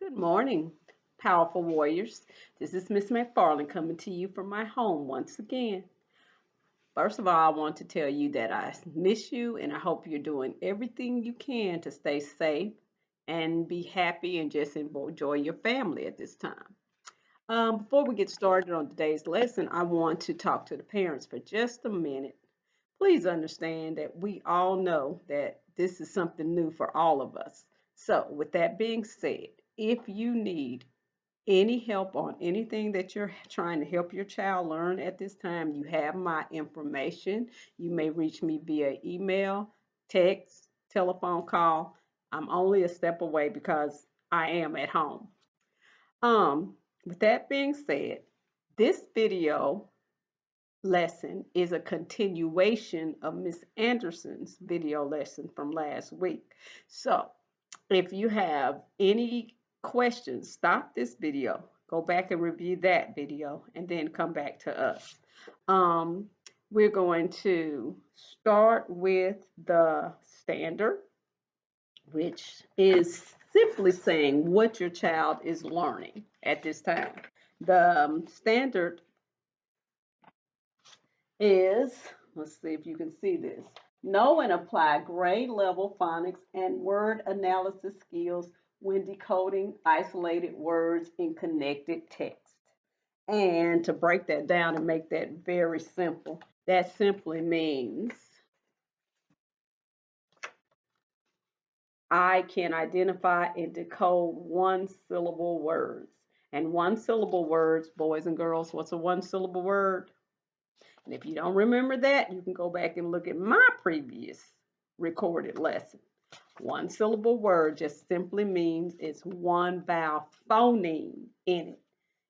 Good morning, powerful warriors. This is Miss McFarland coming to you from my home once again. First of all, I want to tell you that I miss you and I hope you're doing everything you can to stay safe and be happy and just enjoy your family at this time. Before we get started on today's lesson, I want to talk to the parents for just a minute. Please understand that we all know that this is something new for all of us. So, with that being said, if you need any help on anything that you're trying to help your child learn at this time, you have my information. You may reach me via email, text, telephone call. I'm only a step away because I am at home. With that being said, this video lesson is a continuation of Miss Anderson's video lesson from last week. So if you have any questions, stop this video, go back and review that video, and then come back to us. We're going to start with the standard, which is simply saying what your child is learning at this time. The standard is, let's see if you can see this, know and apply grade level phonics and word analysis skills when decoding isolated words in connected text. And to break that down and make that very simple, that simply means I can identify and decode one syllable words. And one syllable words, boys and girls, what's a one syllable word? And if you don't remember that, you can go back and look at my previous recorded lesson. One syllable word just simply means it's one vowel phoneme in it.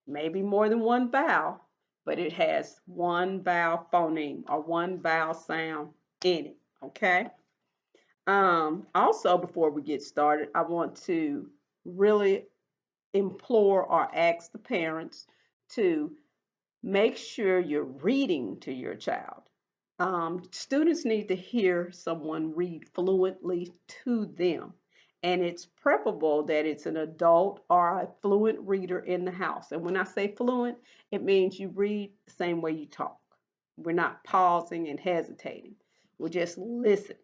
Maybe more than one vowel, but it has one vowel phoneme or one vowel sound in it. Okay. Also, before we get started, I want to really implore or ask the parents to make sure you're reading to your child. Students need to hear someone read fluently to them. And it's preferable that it's an adult or a fluent reader in the house. And when I say fluent, it means you read the same way you talk. We're not pausing and hesitating. We're just listening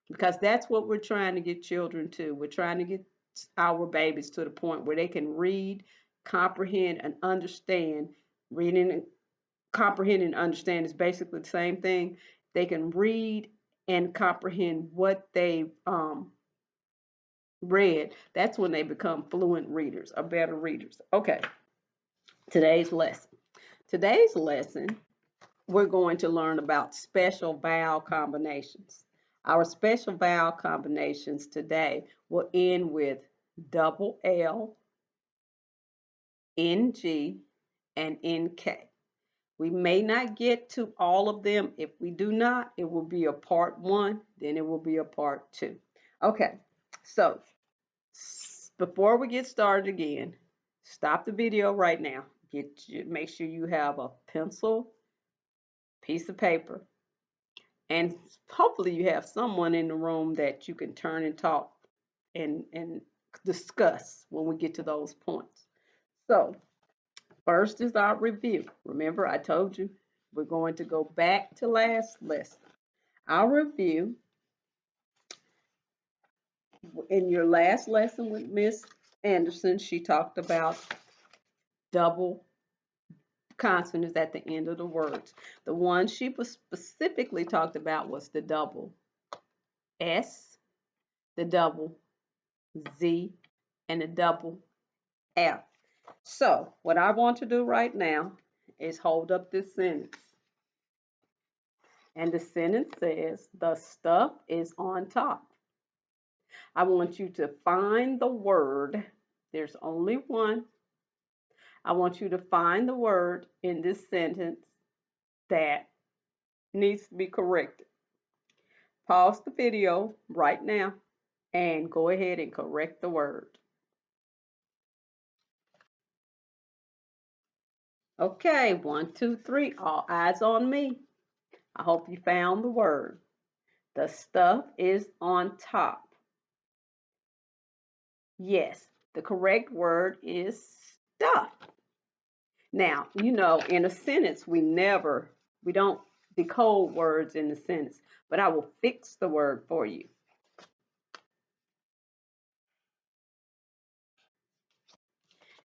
because that's what we're trying to get children to. We're trying to get our babies to the point where they can read, comprehend, and understand. Reading and comprehend and understand is basically the same thing. They can read and comprehend what they've read. That's when they become fluent readers or better readers. Okay, today's lesson. Today's lesson, we're going to learn about special vowel combinations. Our special vowel combinations today will end with double L, NG, and NK. We may not get to all of them. If we do not, it will be a part one, then it will be a part two. Okay, so before we get started again, stop the video right now. Make sure you have a pencil, piece of paper, and hopefully you have someone in the room that you can turn and talk and discuss when we get to those points. So first is our review. Remember, I told you we're going to go back to last lesson. Our review in your last lesson with Miss Anderson, she talked about double consonants at the end of the words. The one she was specifically talked about was the double S, the double Z, and the double F. So what I want to do right now is hold up this sentence. And the sentence says, the stuff is on top. I want you to find the word. There's only one. I want you to find the word in this sentence that needs to be corrected. Pause the video right now and go ahead and correct the word. Okay, 1, 2, 3, all eyes on me. I hope you found the word. The stuff is on top. Yes, The correct word is stuff. Now, in a sentence, we don't decode words in the sentence, but I will fix the word for you.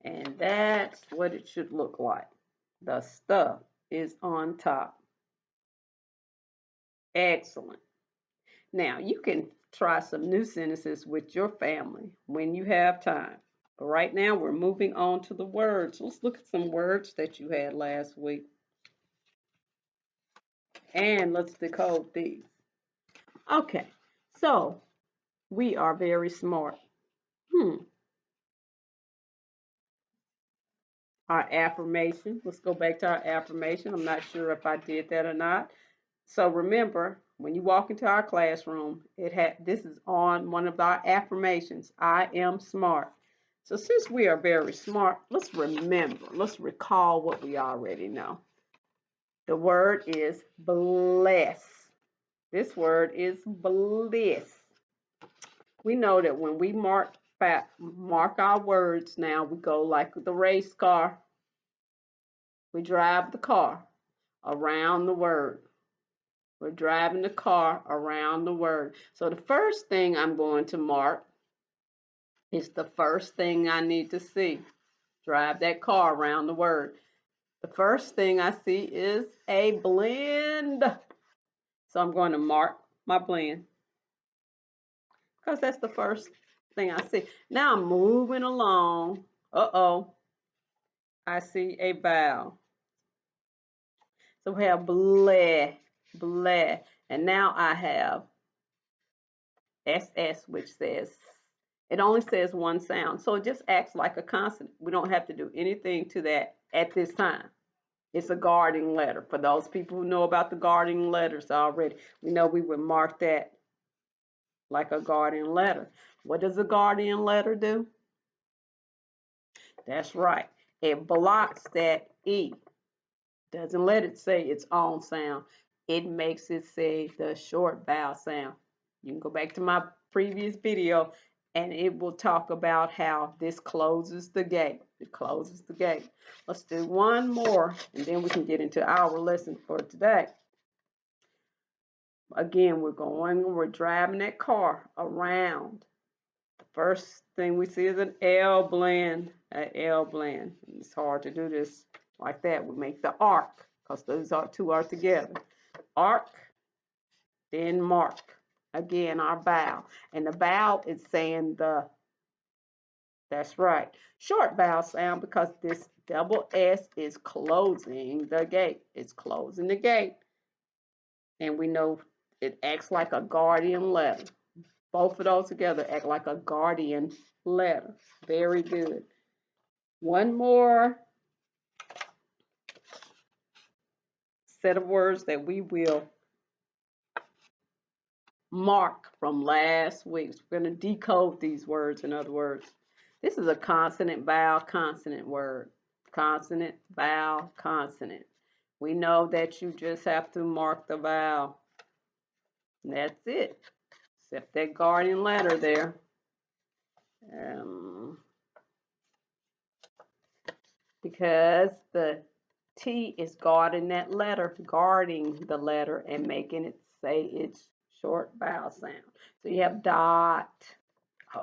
And that's what it should look like. The stuff is on top. Excellent. Now, you can try some new sentences with your family when you have time. But right now, we're moving on to the words. Let's look at some words that you had last week. And let's decode these. Okay, so we are very smart. Our affirmation. Let's go back to our affirmation. I'm not sure if I did that or not. So remember, when you walk into our classroom, this is on one of our affirmations. I am smart. So since we are very smart, let's recall what we already know. The word is bless. This word is bliss. We know that when we mark our words now, we go like the race car. We drive the car around the word. We're driving the car around the word. So the first thing I'm going to mark is the first thing I need to see. Drive that car around the word. The first thing I see is a blend. So I'm going to mark my blend because that's the first thing I see. Now I'm moving along. Uh-oh. I see a vowel. So we have bleh, bleh. And now I have SS, which it only says one sound. So it just acts like a consonant. We don't have to do anything to that at this time. It's a guarding letter. For those people who know about the guarding letters already, we know we would mark that like a guardian letter. What does a guardian letter do? That's right. It blocks that E. Doesn't let it say its own sound. It makes it say the short vowel sound. You can go back to my previous video and it will talk about how this closes the gate. It closes the gate. Let's do one more and then we can get into our lesson for today. Again, we're driving that car around. The first thing we see is an L blend, an L blend. It's hard to do this like that. We make the arc because those two are together. Arc, then mark. Again, our vowel. And the vowel is saying that's right. Short vowel sound because this double S is closing the gate. It's closing the gate. And we know it acts like a guardian letter. Both of those together act like a guardian letter. Very good. One more set of words that we will mark from last week. We're going to decode these words, in other words. This is a consonant, vowel, consonant word. Consonant, vowel, consonant. We know that you just have to mark the vowel. And that's it. Except that guardian letter there. Because the T is guarding that letter, guarding the letter and making it say its short vowel sound. So you have dot.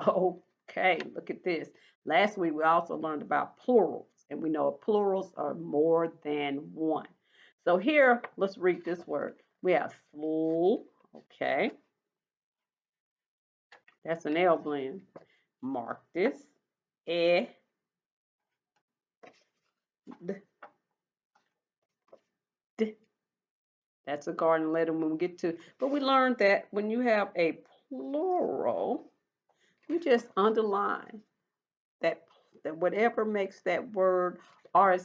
Okay, look at this. Last week we also learned about plurals, and we know plurals are more than one. So here, let's read this word. We have sl. Okay, that's an L blend. Mark this. E. D. D. That's a guardian letter when we get to, but we learned that when you have a plural, you just underline that whatever makes that word or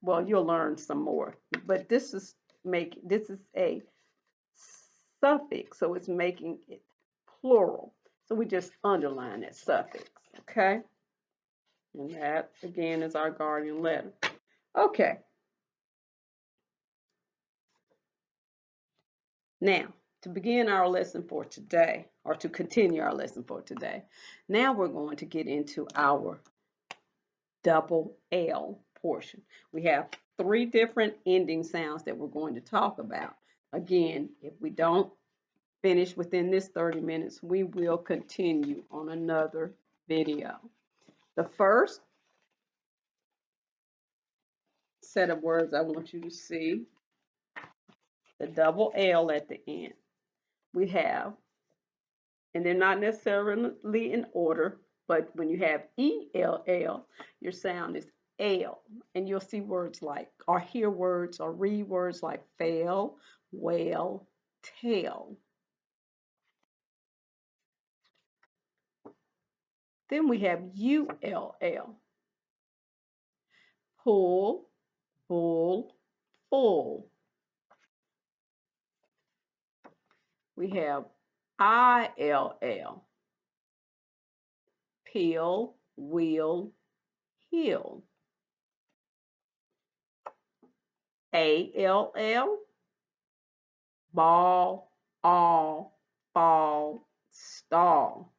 well, you'll learn some more. But this is a suffix, so it's making it plural. So we just underline that suffix, okay? And that again is our guardian letter. Okay. Now, to begin our lesson for today, or to continue our lesson for today. Now we're going to get into our double L portion. We have 3 different ending sounds that we're going to talk about. Again, if we don't finish within this 30 minutes, we will continue on another video. The first set of words I want you to see, the double L at the end. We have, and they're not necessarily in order, but when you have ELL, your sound is L. And you'll see words like, or hear words, or read words like fail, well, tail. Then we have ULL, pull, bull, full. We have ILL, peel, wheel, heel. ALL, ball, all, fall, stall.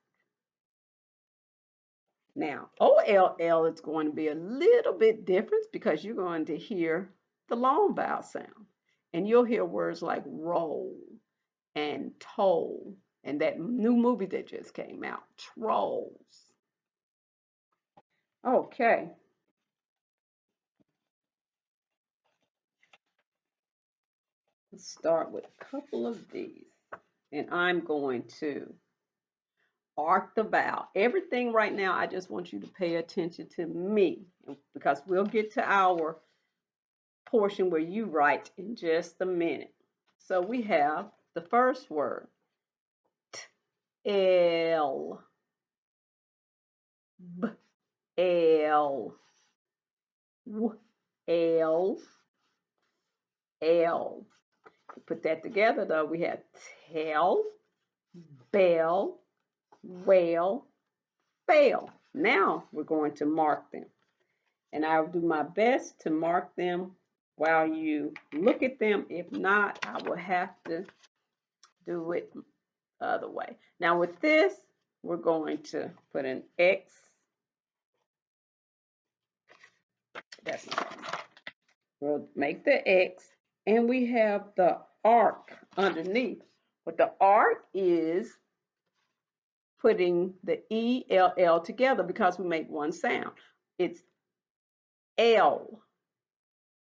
Now, OLL is going to be a little bit different because you're going to hear the long vowel sound. And you'll hear words like roll and toll and that new movie that just came out, Trolls. Okay. Let's start with a couple of these. And I'm going to arc the vowel. Everything right now, I just want you to pay attention to me because we'll get to our portion where you write in just a minute. So we have the first word, L, B, L, W, L, L. Put that together though, we have tell, bell, well, fail. Now we're going to mark them. And I'll do my best to mark them while you look at them. If not, I will have to do it the other way. Now with this, we're going to put an X. That's not. We'll make the X, and we have the arc underneath. But the arc is putting the ELL together because we make one sound. It's L.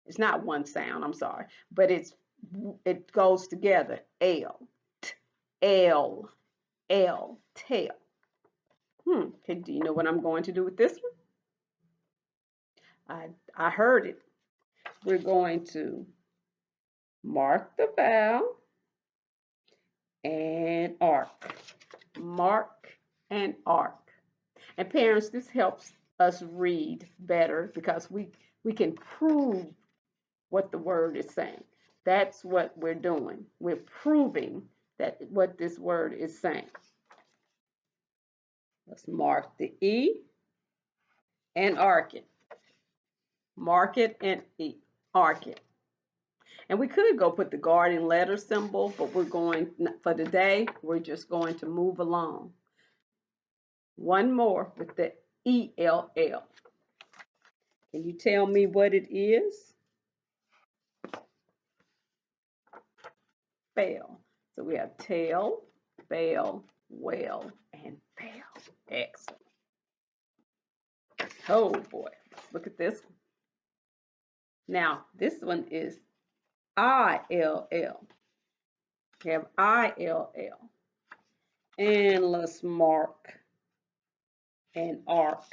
It's not one sound, I'm sorry, but it goes together. L, T, L, L, tail. Okay, do you know what I'm going to do with this one? I heard it. We're going to mark the vowel and arc. Mark and arc. And parents, this helps us read better because we can prove what the word is saying. That's what we're doing. We're proving that what this word is saying. Let's mark the E and arc it. Mark it and E, arc it. And we could go put the guardian letter symbol, but we're going, for today, we're just going to move along. One more with the ELL. Can you tell me what it is? Fail. So we have tail, fail, well, and fail. Excellent. Oh boy, let's look at this one. Now, this one is ILL. We have ILL. And let's mark and arc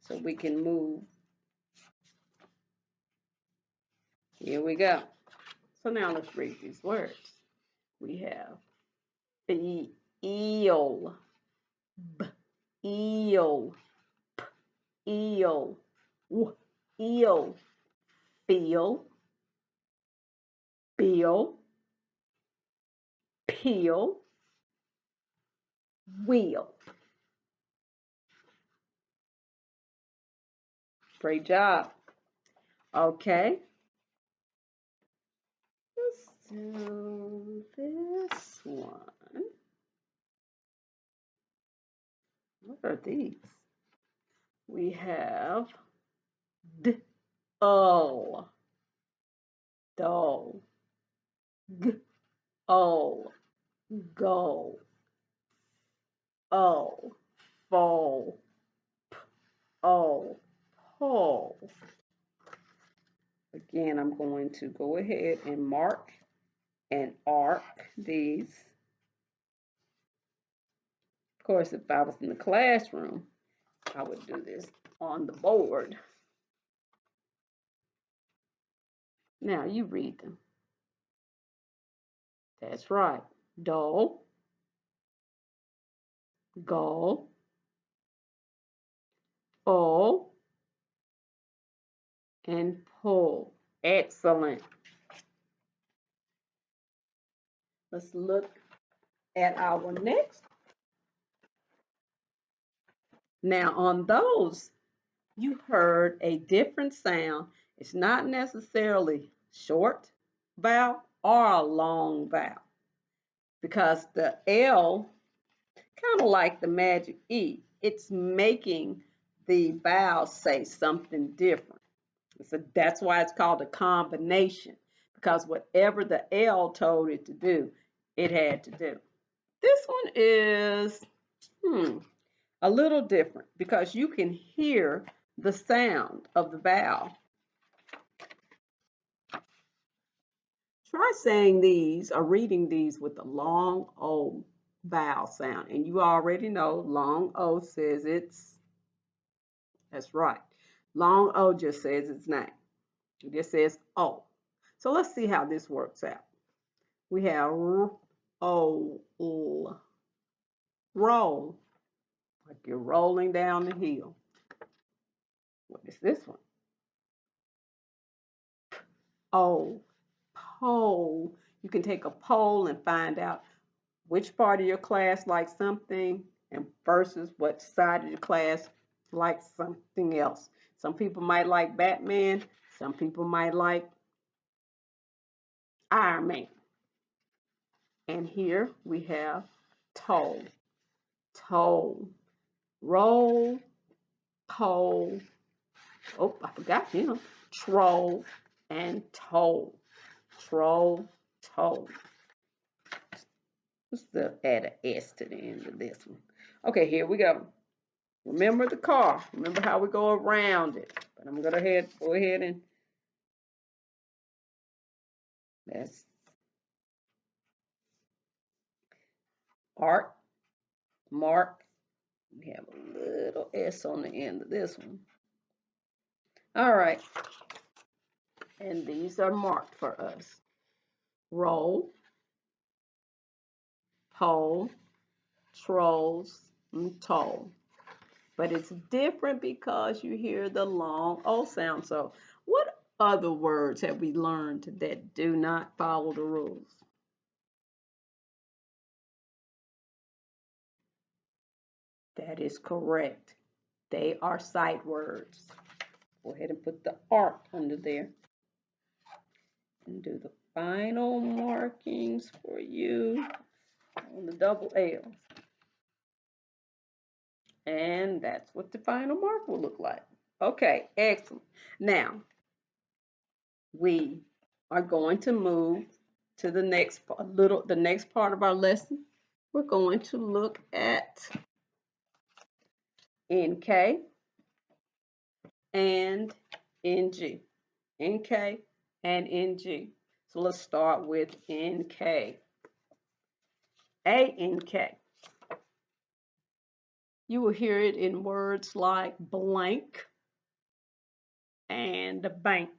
so we can move. Here we go. So now let's read these words. We have eel, b, eel, p, eel, w, eel, feel, bill, peel, wheel. Great job. Okay. Let's do this one. What are these? We have D, O, do, G, O, go, O, fo, O, pull. Again, I'm going to go ahead and mark and arc these. Of course, if I was in the classroom, I would do this on the board. Now you read them. That's right. Do, go, fo, and pull. Excellent. Let's look at our next. Now on those, you heard a different sound. It's not necessarily short vowel or a long vowel because the L, kind of like the magic E, it's making the vowel say something different. So that's why it's called a combination, because whatever the L told it to do, it had to do. This one is a little different because you can hear the sound of the vowel. Try saying these or reading these with the long O vowel sound. And you already know long O says that's right. Long O just says its name. It just says O. So let's see how this works out. We have R, O, L, roll, like you're rolling down the hill. What is this one? O, poll. You can take a poll and find out which part of your class likes something and versus what side of the class likes something else. Some people might like Batman. Some people might like Iron Man. And here we have toll, toll, roll, poll. Oh, I forgot him. Troll and toll. Troll, toll. Let's add an S to the end of this one. Okay, here we go. Remember the car. Remember how we go around it. But I'm going to go ahead and that's art, mark. We have a little S on the end of this one. All right. And these are marked for us. Roll, pole, trolls, and toll. But it's different because you hear the long O sound. So what other words have we learned that do not follow the rules? That is correct. They are sight words. Go ahead and put the arc under there and do the final markings for you on the double L's. And that's what the final mark will look like. Okay, excellent. Now, we are going to move to the next part of our lesson. We're going to look at NK and NG. NK and NG. So let's start with NK. ANK. You will hear it in words like blank and bank.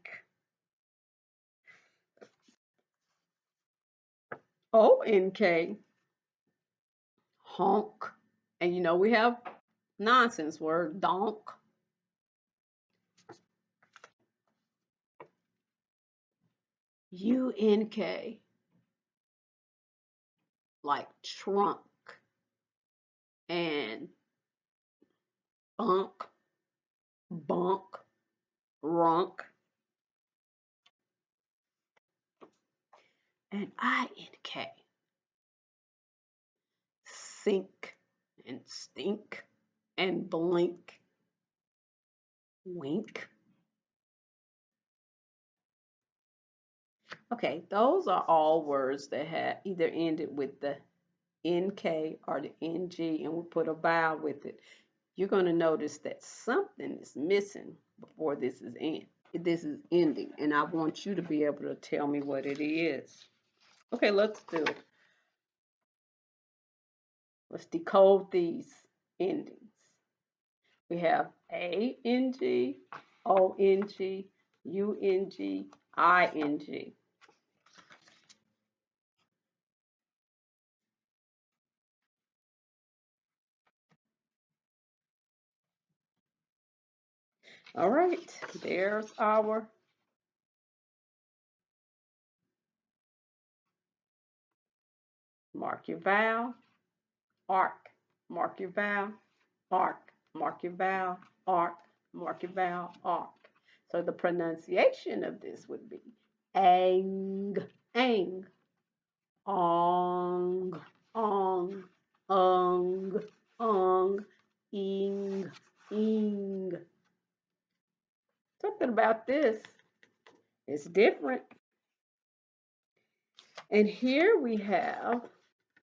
ONK, honk. And you know we have nonsense word, donk. UNK, like trunk and bunk, bunk, runk. and I-N-K. Sink and stink and blink, wink. Okay, those are all words that have either ended with the NK or the NG and we put a vowel with it. You're going to notice that something is missing before this is in. This is ending, and I want you to be able to tell me what it is. Okay, let's do it. Let's decode these endings. We have A-N-G, O-N-G, U-N-G, I-N-G. All right, there's our mark your vowel, arc, mark your vowel, arc, mark your vowel, arc, mark your vowel, arc. So the pronunciation of this would be ang, ang, ong, ong, ung, ung, ing, ing. Something about this is different. And here we have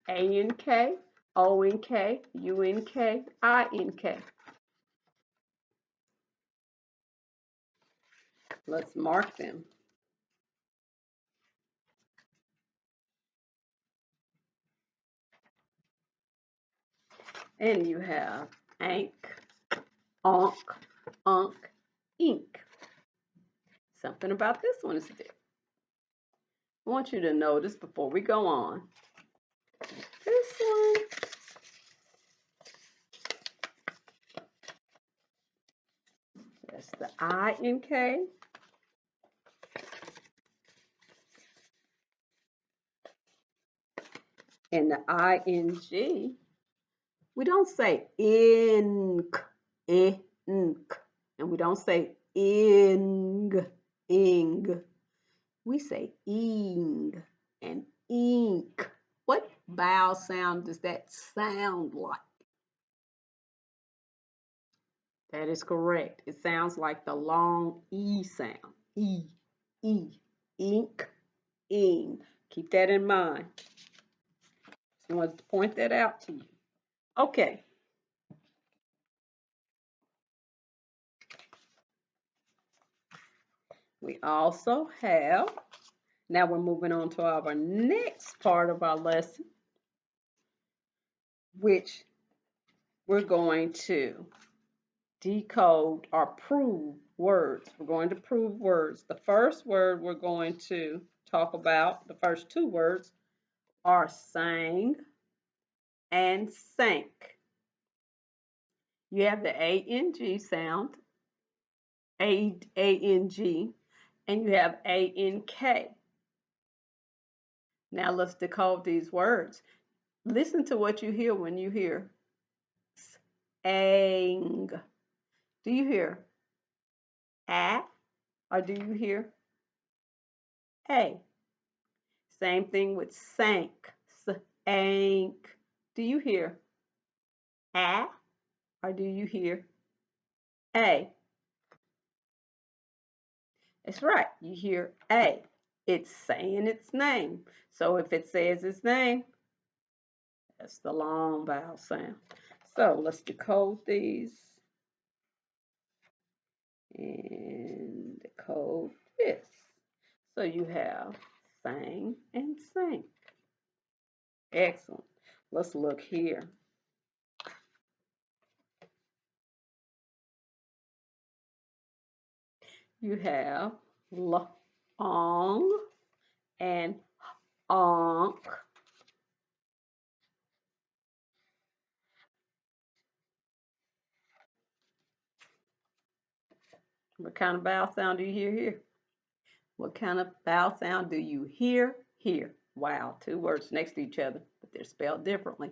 A-N-K, O-N-K, U-N-K, I-N-K. Let's mark them. And you have ank, onk, unk, ink. Something about this one is different. I want you to notice before we go on. This one. That's the I-N-K. And the I-N-G. We don't say ink, ink. And we don't say ing, ing. We say ing and ink. What vowel sound does that sound like? That is correct. It sounds like the long E sound. E, E, ink, ing. Keep that in mind. I wanted to point that out to you. Okay. We also have, now we're moving on to our next part of our lesson, which we're going to decode or prove words. We're going to prove words. The first word we're going to talk about, the first two words, are sang and sank. You have the A-N-G sound, A-N-G, and you have A-N-K. Now let's decode these words. Listen to what you hear when you hear sang. Do you hear a or do you hear a? Same thing with sank, sank. Do you hear a or do you hear a? That's right, you hear a. It's saying its name. So if it says its name, that's the long vowel sound. So let's decode these and decode this. So you have sang and sank. Excellent. Let's look here. You have long and onk. What kind of vowel sound do you hear here? What kind of vowel sound do you hear here? Wow, two words next to each other, but they're spelled differently.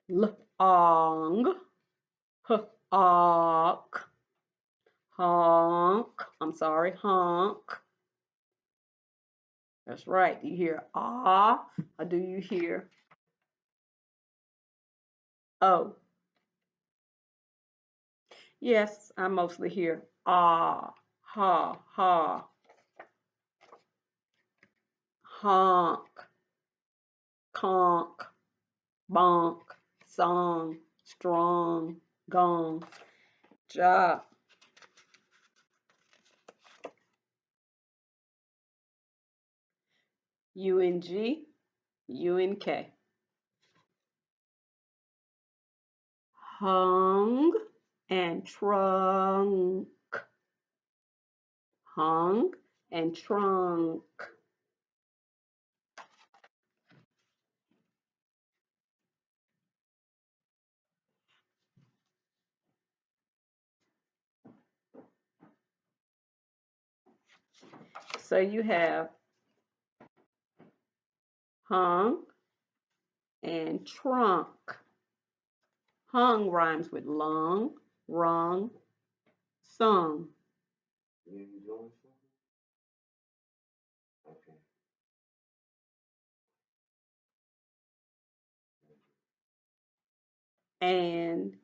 Long, honk, honk. I'm sorry, honk. That's right. Do you hear ah or do you hear oh? Yes, I mostly hear ah, ha, ha, honk, conk, bonk, song, strong, gong, job. UNG, UNK. Hung and trunk. Hung and trunk. So you have hung and trunk. Hung rhymes with lung, rung, sung. You doing something? Okay. And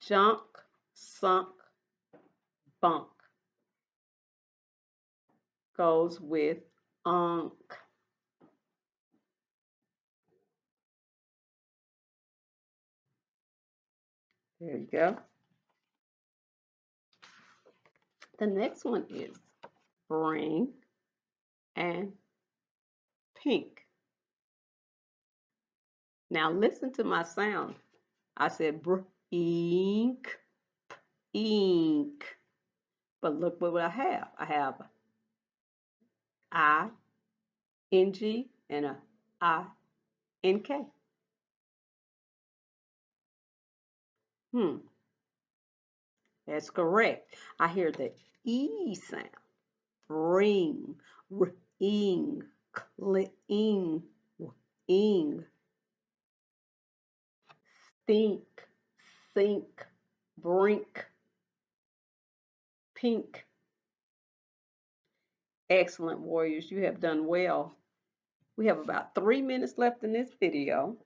junk, sunk, bunk goes with unk. There you go. The next one is bring and pink. Now listen to my sound. I said ink, ink. But look what I have. I have I, NG, and a I, NK. That's correct. I hear the E sound. Bring, ring, cling, ing, think, sink, brink, pink. Excellent, warriors. You have done well. We have about 3 minutes left in this video.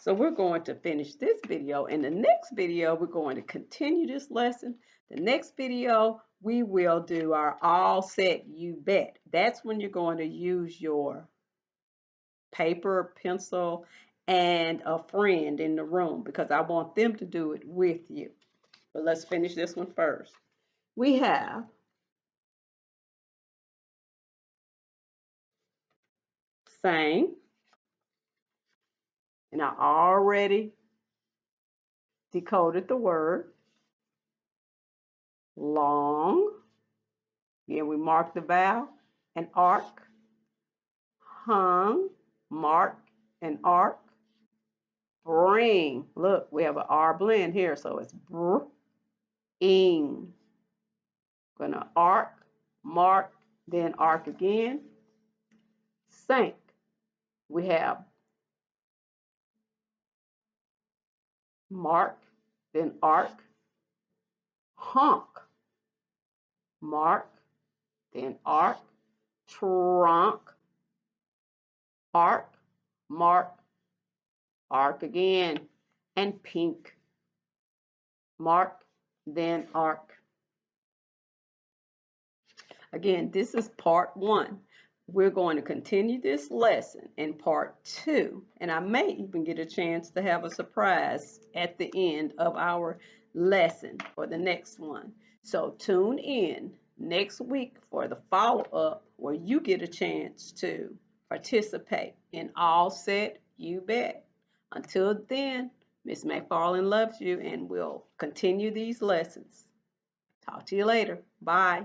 So we're going to finish this video. In the next video, we're going to continue this lesson. The next video, we will do our all set, you bet. That's when you're going to use your paper, pencil, and a friend in the room because I want them to do it with you. But let's finish this one first. We have sang, and I already decoded the word. Long, again, we marked the vowel, and arc. Hung, mark, and arc. Bring, look, we have an R blend here, so it's ing. Gonna arc, mark, then arc again. Sank, we have mark, then arc. Honk, mark, then arc. Trunk, arc, mark, arc again. And pink, mark, then arc. Again, this is part 1. We're going to continue this lesson in part 2, and I may even get a chance to have a surprise at the end of our lesson for the next one. So tune in next week for the follow-up where you get a chance to participate in All Set, You Bet. Until then, Miss McFarland loves you and will continue these lessons. Talk to you later. Bye.